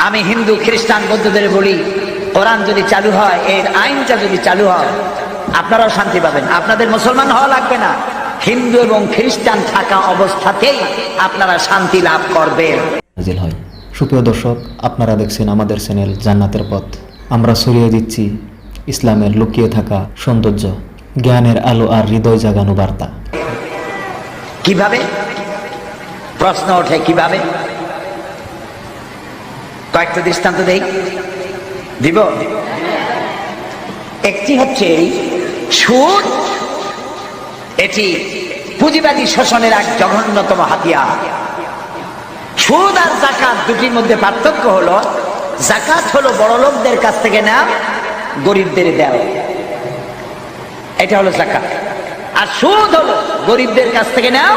আমি হিন্দু খ্রিস্টান বৌদ্ধদের বলি, কোরআন যদি চালু হয়, এর আইনটা যদি চালু হয়, আপনারাও শান্তি পাবেন। আপনাদের মুসলমান হওয়া লাগবে না, হিন্দু এবং খ্রিস্টান থাকা অবস্থাতেই আপনারা শান্তি লাভ করবেন। সুপ্রিয় দর্শক, আপনারা দেখছেন আমাদের চ্যানেল জান্নাতের পথ। আমরা ছড়িয়ে দিচ্ছি ইসলামের লুকিয়ে থাকা সৌন্দর্য, জ্ঞানের আলো আর হৃদয় জাগানো বার্তা। কিভাবে? প্রশ্ন ওঠে কিভাবে? কয়েকটা দৃষ্টান্ত দিব। একটি হচ্ছে সুদ, এটি পুঁজিবাদী শোষণের এক জঘন্যতম হাতিয়ার। সুদ আর যাকাত দুটির মধ্যে পার্থক্য হলো, যাকাত হলো বড় লোকদের কাছ থেকে নেওয়া, গরিবদের দেওয়া, এটা হলো যাকাত। আর সুদ হলো গরিবদের কাছ থেকে নেওয়া,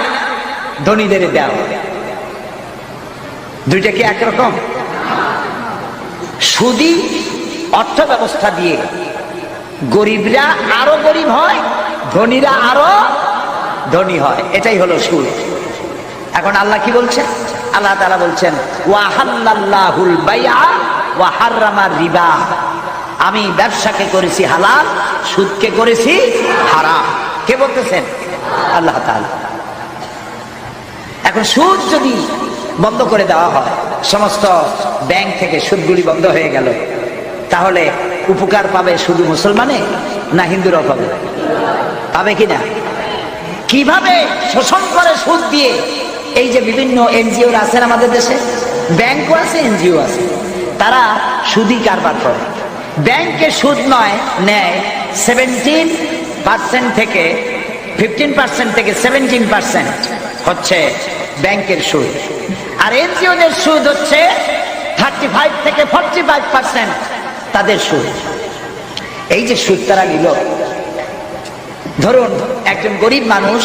ধনীদের দেওয়া। দুইটা কি একরকম? সুদী অর্থ ব্যবস্থা দিয়ে গরিবরা আরো গরিব হয়, ধনীরা আরো ধনী হয়, এটাই হলো সুদ। এখন আল্লাহ কি বলছেন? আল্লাহ তাআলা বলছেন ওয়াহাল্লাল্লাহুল বাইআ ওয়া হাররামার রিবা। আমি ব্যবসাকে করেছি হালাল, সুদকে করেছি হারাম। কে বলতেছেন? আল্লাহ তাআলা। এখন সুদ যদি বন্ধ করে দেওয়া হয়, সমস্ত ব্যাংক থেকে সুদগুলি বন্ধ হয়ে গেল, তাহলে উপকার পাবে শুধু মুসলমানে না হিন্দুরাও পাবে? পাবে কিনা? কিভাবে শোষণ করে সুদ দিয়ে? এই যে বিভিন্ন এনজিও আছেন আমাদের দেশে, ব্যাংকও আছে, এনজিও আছে, তারা সুদি কারবার করে। ব্যাংকে সুদ নেয় 17% থেকে 15% থেকে 17% হচ্ছে ব্যাংকের সুদ। আর এনজিওদের সুদ হচ্ছে 35 থেকে 45% তাদের সুদ। এই যে সুদ তারা নিল, ধরুন একজন গরিব মানুষ,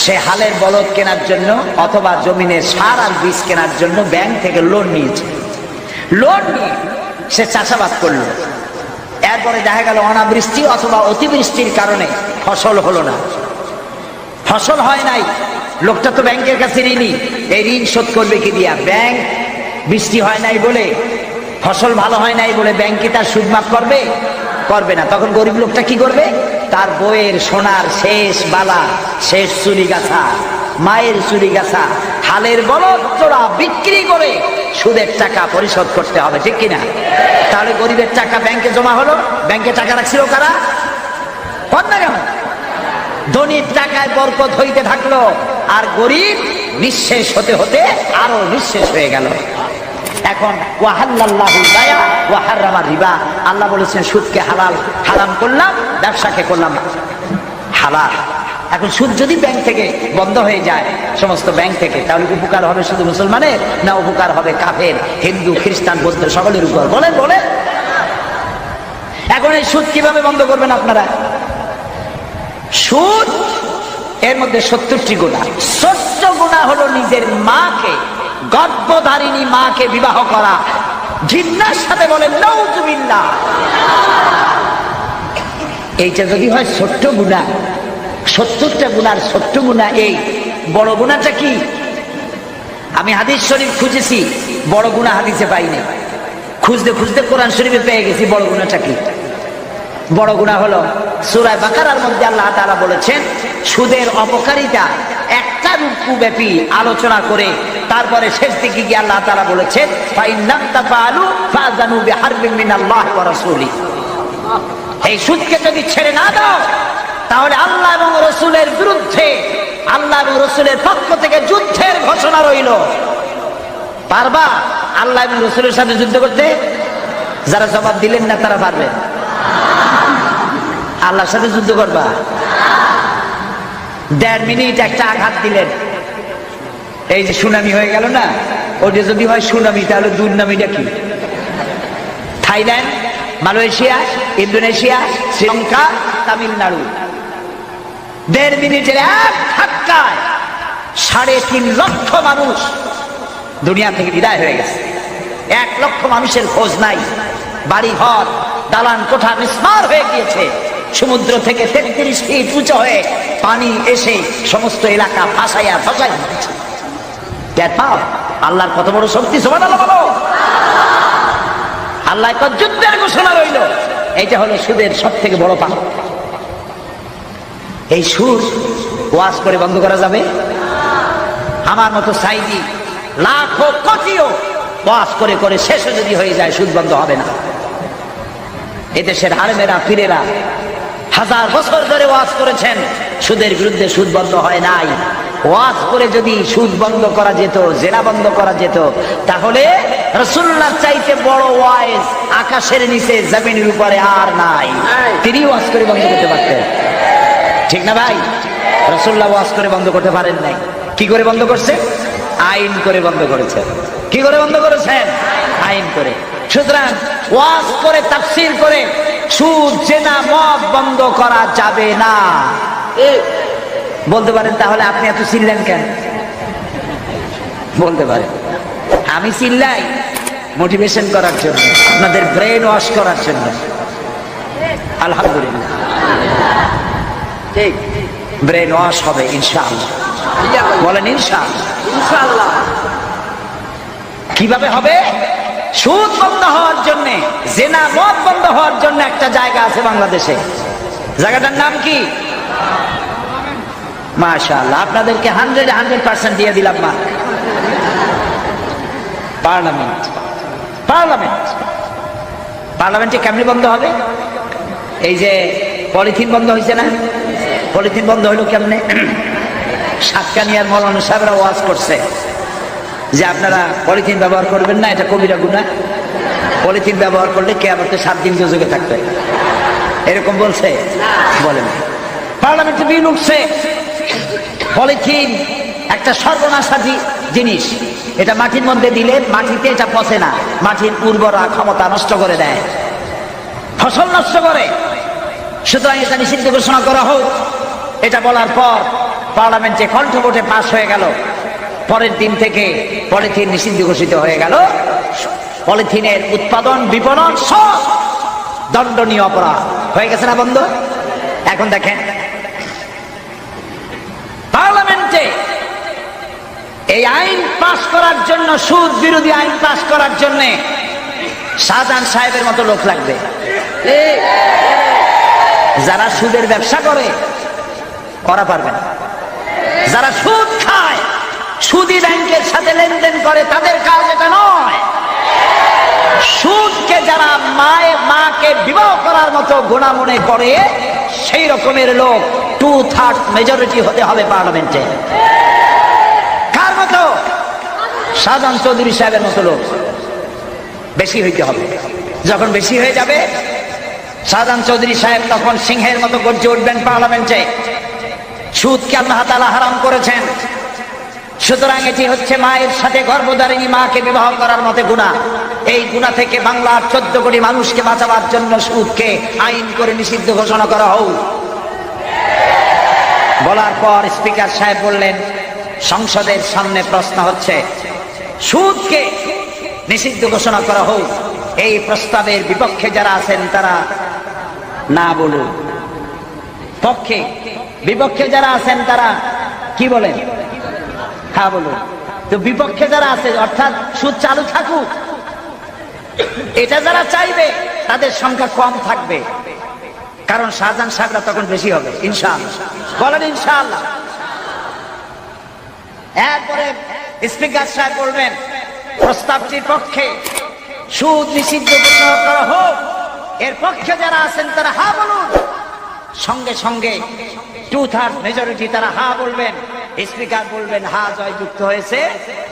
সে হালের বলদ কেনার জন্য অথবা জমিনের সার আর বীজ কেনার জন্য ব্যাংক থেকে লোন নিয়েছে। লোন নিয়ে সে চাষাবাদ করলো, এরপরে দেখা গেল অনাবৃষ্টি অথবা অতিবৃষ্টির কারণে ফসল হলো না, ফসল হয় নাই। লোকটা তো ব্যাংকের কাছে ঋণী, এই ঋণ শোধ করবে কি দিয়া? ব্যাংক বৃষ্টি হয় নাই বলে, ফসল ভালো হয় নাই বলে ব্যাংকে তার সুদ মাফ করবে? করবে না। তখন গরিব লোকটা কি করবে? তার বইয়ের সোনার শেষ বালা, শেষ চুরি গাছা, মায়ের চুরি গাছা, হালের বলদ চোরা বিক্রি করে সুদের টাকা পরিশোধ করতে হবে, ঠিক কিনা? তাহলে গরিবের টাকা ব্যাংকে জমা হলো, ব্যাংকে টাকা রাখছিল কারা? কন্যা কেন? ধনীর টাকায় বরকত হইতে থাকলো, আর গরিব নিঃশেষ হতে হতে আরো নিঃশেষ হয়ে গেল। এখন ওয়াহাল্লাল্লাহুল বাইআ ওয়া হাররামার রিবা, আল্লাহ বলেছেন সুদকে হারাম করলাম, ব্যবসাকে করলাম হালাল। এখন সুদ যদি ব্যাংক থেকে বন্ধ হয়ে যায়, সমস্ত ব্যাংক থেকে, তাহলে উপকার হবে শুধু মুসলমানের না উপকার হবে কাফের, হিন্দু, খ্রিস্টান, বৌদ্ধ সকলের উপর? বলেন বলেন। এখন এই সুদ কিভাবে বন্ধ করবেন আপনারা? সুদ এর মধ্যে 70টি গুনাহ। 70 গুনাহ হলো নিজের মাকে, গর্ভধারিণী মাকে বিবাহ করা, ঘৃণার সাথে। বলেন নাউজুবিল্লাহ। এইটা যদি হয় ছোট্ট গুনাহ, 70টা গুনার ছোট্ট গুনাহ এই। বড় গুনাহটা কি? আমি হাদিস শরীফ খুঁজেছি, বড় গুনাহ হাদিসে পাইনি। খুঁজতে খুঁজতে কোরআন শরীফে পেয়ে গেছি বড় গুনাহটা কি। বড় গুনাহ হলো সূরা বাকারার মধ্যে আল্লাহ তাআলা বলেছেন সুদের অপকারিতা একটা রুকু ব্যাপী আলোচনা করে তারপরে শেষ দিকে গিয়ে আল্লাহ তাআলা বলেছেন ফাইন্নাম তাফআলু ফাযানু বিহারবিন মিনাল্লাহি ওয়া রাসূলিহি। এই সুদকে যদি ছেড়ে না দাও, তাহলে আল্লাহ এবং রাসূলের বিরুদ্ধে, আল্লাহ এবং রাসূলের পক্ষ থেকে যুদ্ধের ঘোষণা রইল। পারবা আল্লাহ এবং রাসূলের সাথে যুদ্ধ করতে? যারা জবাব দিলেন না তারা পারবে? আল্লাহর সাথে যুদ্ধ করবা? 1.5 মিনিট একটা আঘাত দিলেন, এই যে সুনামি হয়ে গেল না, ওটা যদি হয় সুনামি, তাহলে দুর্নামিটা কি? Thailand, Malaysia, Indonesia, Sri Lanka, Tamil Nadu, 1.5 মিনিটের এক ধাক্কায় 3.5 লক্ষ মানুষ দুনিয়া থেকে বিদায় হয়ে গেছে। 1 লক্ষ মানুষের খোঁজ নাই। বাড়ি ঘর, দালান কোঠা মিসমার হয়ে গিয়েছে। সমুদ্র থেকে 33 ফিট উঁচু হয়ে পানি এসে সমস্ত এলাকা ভাসাইয়া দিচ্ছে। আল্লাহর কত বড় শক্তি, সুবহানাল্লাহ বলো। আল্লাহ কয় যুদ্ধের ঘোষণা রইল। এইটা হলো সুদের সব থেকে বড় পাপ। এই সুদ ওয়াজ করে বন্ধ করা যাবে? আমার মতো সাইদি লাখো কোটিও ওয়াজ করে করে শেষে যদি হয়ে যায়, সুদ বন্ধ হবে না। এদেশের আলেমেরা পীরেরা হাজার বছর ধরে ওয়াজ করেছেন, সুদের বিরুদ্ধে, সুদ বন্ধ হয় নাই। ওয়াজ করে যদি সুদ বন্ধ করা যেত, জেনা বন্ধ করা যেত, তাহলে রাসূলুল্লাহর চাইতে বড় ওয়াইজ আকাশের নিচে জমিনের উপরে আর নাই। তিনি ওয়াজ করে বন্ধ করতে পারতেন, ঠিক না ভাই? রাসূলুল্লাহ ওয়াজ করে বন্ধ করতে পারেন নাই। কি করে বন্ধ করছে? আইন করে বন্ধ করেছেন। কি করে বন্ধ করেছেন? আইন করে। সুতরাং ওয়াজ করে, তাফসীর করে সুদ, জেনা, মদ বন্ধ করা যাবে না। বলতে পারেন তাহলে আপনি এত চিল্লেন কেন? বলতে পারেন আমি চিল্লাই মোটিভেশন করার জন্য, আপনাদের ব্রেন ওয়াশ করার জন্য। আলহামদুলিল্লাহ, ঠিক, ব্রেন ওয়াশ হবে ইনশাআল্লাহ। বলেন ইনশাআল্লাহ। কিভাবে হবে? সুদ বন্ধ হওয়ার জন্য, জেনা, মদ বন্ধ হওয়ার জন্য একটা জায়গা আছে বাংলাদেশে। জায়গাটার নাম কি? মাশাআল্লাহ, আপনাদেরকে 100% দিয়ে দিলাম। পার্লামেন্ট। পার্লামেন্টে কেমনি বন্ধ হবে? এই যে পলিথিন বন্ধ হয়েছে না, পলিথিন বন্ধ হইলো কেমনে? সাতকানিয়ার মৌলানা সাহেবরা ওয়াজ করছে যে আপনারা পলিথিন ব্যবহার করবেন না, এটা কবিরা গুনাহ। পলিথিন ব্যবহার করলে কিয়ামতে 7 দিন দোজখে থাকবে, এরকম বলছে? বলেন। পার্লামেন্টে বিল উঠছে, পলিথিন একটা সর্বনাশী জিনিস। এটা মাটির মধ্যে দিলে মাটিতে এটা পচে না, মাটির উর্বরা ক্ষমতা নষ্ট করে দেয়, ফসল নষ্ট করে। সুতরাং এটা নিষিদ্ধ ঘোষণা করা হোক। এটা বলার পর পার্লামেন্টে কণ্ঠভোটে পাস হয়ে গেল। পরের দিন থেকে পলিথিন নিষিদ্ধ ঘোষিত হয়ে গেল। পলিথিনের উৎপাদন, বিপণন সব দণ্ডনীয় অপরাধ হয়ে গেছে না বন্ধু? এখন দেখেন পার্লামেন্টে এই আইন পাস করার জন্য, সুদ বিরোধী আইন পাস করার জন্য শাহজাহান সাহেবের মতো লোক লাগবে। যারা সুদের ব্যবসা করে ওরা পারবে না। যারা সুদ খায়, সুদী ব্যাংকের সাথে লেনদেন করে, তাদের কাজ এটা নয়। সুদকে যারা মাকে বিবাহ করার মতো গুনাহ মনে করে, সেই রকমের লোক 2/3 মেজরিটি হতে হবে পার্লামেন্টে। কার মতো? শাহজাহান চৌধুরী সাহেবের মতো লোক বেশি হইতে হবে। যখন বেশি হয়ে যাবে, শাহজাহান চৌধুরী সাহেব তখন সিংহের মতো গর্জে উঠবেন পার্লামেন্টে। সুদকে আল্লাহ তাআলা হারাম করেছেন, সুতরাং এটি হচ্ছে মায়ের সাথে গর্ভধারিণী মাকে বিবাহ করার মতো গুনাহ। এই গুনাহ থেকে বাংলার 14 কোটি মানুষকে বাঁচাবার জন্য সুদকে আইন করে নিষিদ্ধ ঘোষণা করা হোক। বলার পর স্পিকার সাহেব বললেন, সংসদের সামনে প্রশ্ন হচ্ছে, সুদকে নিষিদ্ধ ঘোষণা করা হোক। এই প্রস্তাবের বিপক্ষে যারা আছেন তারা না বলুন, পক্ষে। বিপক্ষে যারা আছেন তারা কি বলেন? হ্যাঁ বলুন। তো বিপক্ষে যারা আছে, অর্থাৎ সুদ চালু থাকুক, এটা যারা চাইবে তাদের সংখ্যা কম থাকবে, কারণ শাহজাহান সাহেবরা তখন বেশি হবে ইনশাআল্লাহ। বলেন ইনশাআল্লাহ। এরপরে স্পিকার সাহেব বলবেন, প্রস্তাবটির পক্ষে সুদ নিষিদ্ধ ঘোষণা করা হোক। এর পক্ষে যারা আছেন তারা হ্যাঁ বলুন। সঙ্গে সঙ্গে 2/3 মেজরিটি তারা হ্যাঁ বলবেন। স্পিকার বলবেন, হ্যাঁ জয়যুক্ত হয়েছে,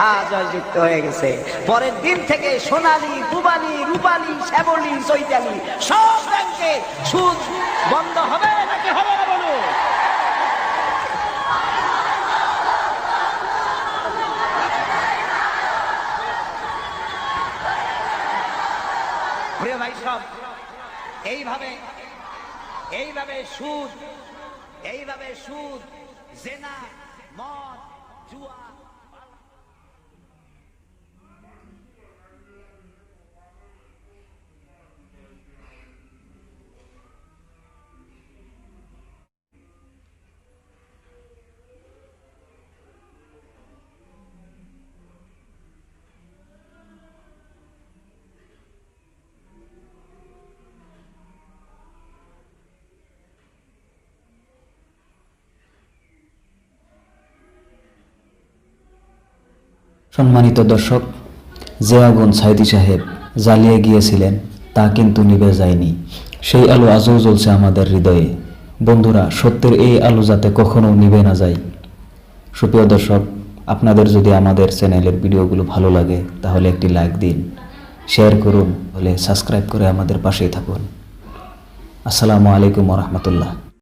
হ্যাঁ জয়যুক্ত হয়ে গেছে। পরের দিন থেকে সোনালী, পুবালী, রূপালী, শ্যামলী, চৈতালি সব ব্যাংকে সুদ বন্ধ হবে নাকি হবে না বলুন? প্রিয় ভাই সব, এইভাবে সুদ, জেনা, মদ, জুয়া সম্মানিত দর্শক, যে আগুন সাইদি সাহেব জ্বালিয়ে গিয়েছিলেন তা কিন্তু নিভে যায়নি। সেই আলো আজও জ্বলছে আমাদের হৃদয়ে। বন্ধুরা, সত্যের এই আলো যাতে কখনো নিভে না যায়। সুপ্রিয় দর্শক, আপনাদের যদি আমাদের চ্যানেলের ভিডিওগুলো ভালো লাগে তাহলে একটি লাইক দিন, শেয়ার করুন, হলে সাবস্ক্রাইব করে আমাদের পাশেই থাকুন। আসসালামু আলাইকুম ওয়া রাহমাতুল্লাহ।